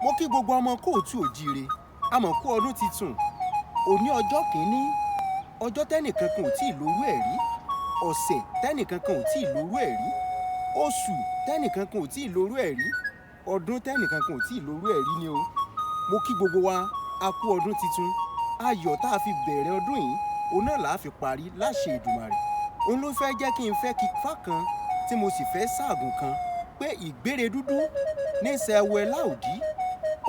Mo kí gbogbo ọmọ kóòtù òjíire, a mọ̀ kú ọdún titun. Òní ọjọ́ kìíní, ọjọ́ tẹ́nìkankan ò tí ì lórú ẹ̀ rí. Ọ̀sẹ̀ tẹ́nìkankan ò tí ì lórú ẹ̀ rí. Oṣù tẹ́nìkankan ò tí ì lórú ẹ̀ rí. Ọdún tẹ́nìkankan ò tí ì lórú ẹ̀ rí ni o. Mo kí gbogbo wa, a kú ọdún titun. Ayọ̀ tá a fi bẹ̀rẹ̀ ọdún yìí, òun náà là á fi parí láṣẹ Èdùmàrè. Òun ló fẹ́ jẹ́ kí n fẹ́ kífá kan tí mo sì fẹ́ ságùn kan pé ìgbére dúdú ní sẹ́wẹ́ láòdì,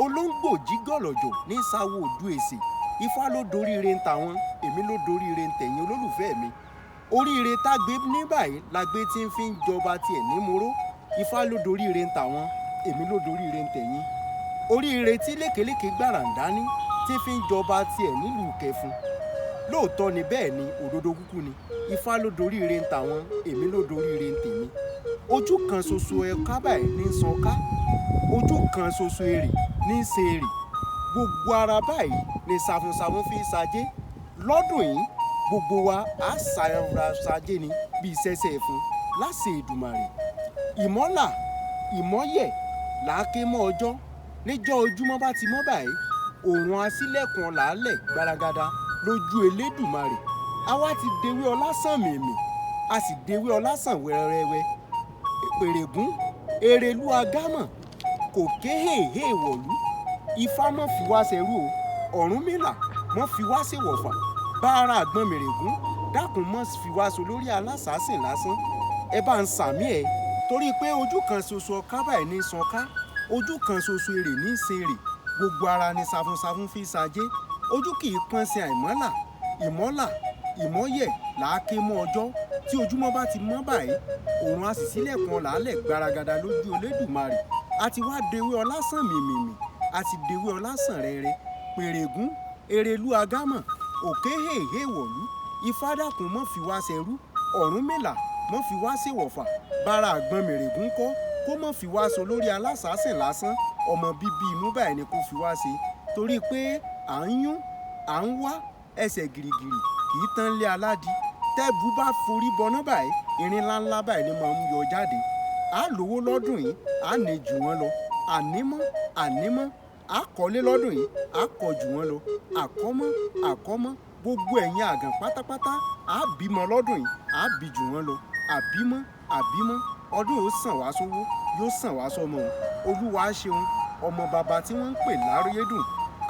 olóńgbò jí gọ̀lọ̀jọ̀ ní sáwọ́ òdu èsè. Ifá ló doríire ń tàwọn, èmi ló doríire ń tẹ̀yìn olólùfẹ́ mi. Oríire tágbé ní báyìí lágbé tí ń fi ń jọba tiẹ̀ ní moró. Ifá ló doríire ń tàwọn, èmi ló doríire ń tẹ̀yìn. Oríire tí lékeléké gbàràǹdá ní tí fi ń jọba tiẹ̀ nílùú Kẹfun. Lóòótọ́ ni bẹ́ẹ̀ ni òdodo kúkú ni. Ifá ló doríire ń tàwọn, èmi ló doríire ń tèmi. Ojú kan ṣoṣo ẹ̀ka báyìí ní san ká. Ojú kan ṣoṣo èrè ní ṣe èrè. Gbogbo ara báyìí ni sàfùnsàfùn fi ṣajé. Lọ́dún yìí gbogbo wa á ṣàyẹ̀wò ṣajé ni bí ṣẹ̀ṣẹ̀ fún láṣẹ Èdùmàrè. Ìmọ́là ìmọ́yẹ̀ làáké mọ́ ọjọ́. Níjọ́ ojúmọ́ bá ti mọ́ báyìí, òòrùn aṣílẹ̀kùn làálẹ̀ gbaragada lójú Elédùmarè. Àwa ti dewé ọlásàn mèmì, a sì dewé ọlásàn wẹ́rẹ́wẹ́. Pèrègún Erelú agámọ̀ kò kéhèhè wọ̀lú. Ifá mọ́ fi wá ṣẹrú o, Ọ̀rúnmìlà mọ́ fi wá ṣèwọ̀fà. Bára àgbọn mèrègún dákun mọ́ fi wá so lórí alásàásìn lásán. Ẹ bá ń sàmí ẹ̀ torí pé ojú kan ṣoṣo ọ̀ká báyìí ní sanká, ojú kan ṣoṣo èrè ní ṣeré. Gbogbo ara ni sàfùnsàfùn fi ṣajé. Ojú kì í pọ́n sí àìmọ́là. Ìmọ́là ìmọ́yẹ̀ làáké mọ́ ọjọ́. Tí ojúmọ́ bá ti mọ́ báyìí, òòrùn a sì sílẹ̀kùn làálẹ̀ gbaragada lójú Elédùmarè. A ti wá dewé ọlásàn mìmìmì, a ti dewé ọlásàn rẹ̀rẹ̀. Pèrègún Erelú agámọ̀ òkè hèhè wọ̀lú. Ifá dákun mọ́ fi wá ṣẹrú, Ọ̀rúnmìlà mọ́ fi wá ṣèwọ̀fà. Bára àgbọn mèrègún kọ́ kó mọ́ fi wá so lórí alásàásìn lásán. Ọmọ bíbí inú báyìí ni kó fi wá ṣe torí pé à ń yún à ń wá ẹsẹ̀ gìrìgìrì kì í tán lé aládìí. Tẹ́bù bá forí bọná báyìí, irin ńláńlá báyìí ni máa ń yọ jáde. À lówó lọ́dún yìí, à ní jù wọ́n lọ. Ànímọ́ à kọ́lé lọ́dún yìí, à kọ́ jù wọ́n lọ. Àkọ́mọ́ gbogbo ẹ̀yin àgàn pátápátá à bímọ lọ́dún yìí, à bí jù wọ́n lọ. Àbímọ́ ọdún yóò sàn wá sówó, yóò sàn wá sọmọ. Olúwa ṣeun, ọmọ bàbá tí wọ́n ń pè lárédùn.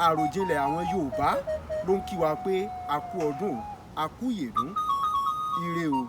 Àròjinlẹ̀ àwọn Yorùbá ló ń kí wa pé a kú ọdún o, a kú ìyèdún. Ire o.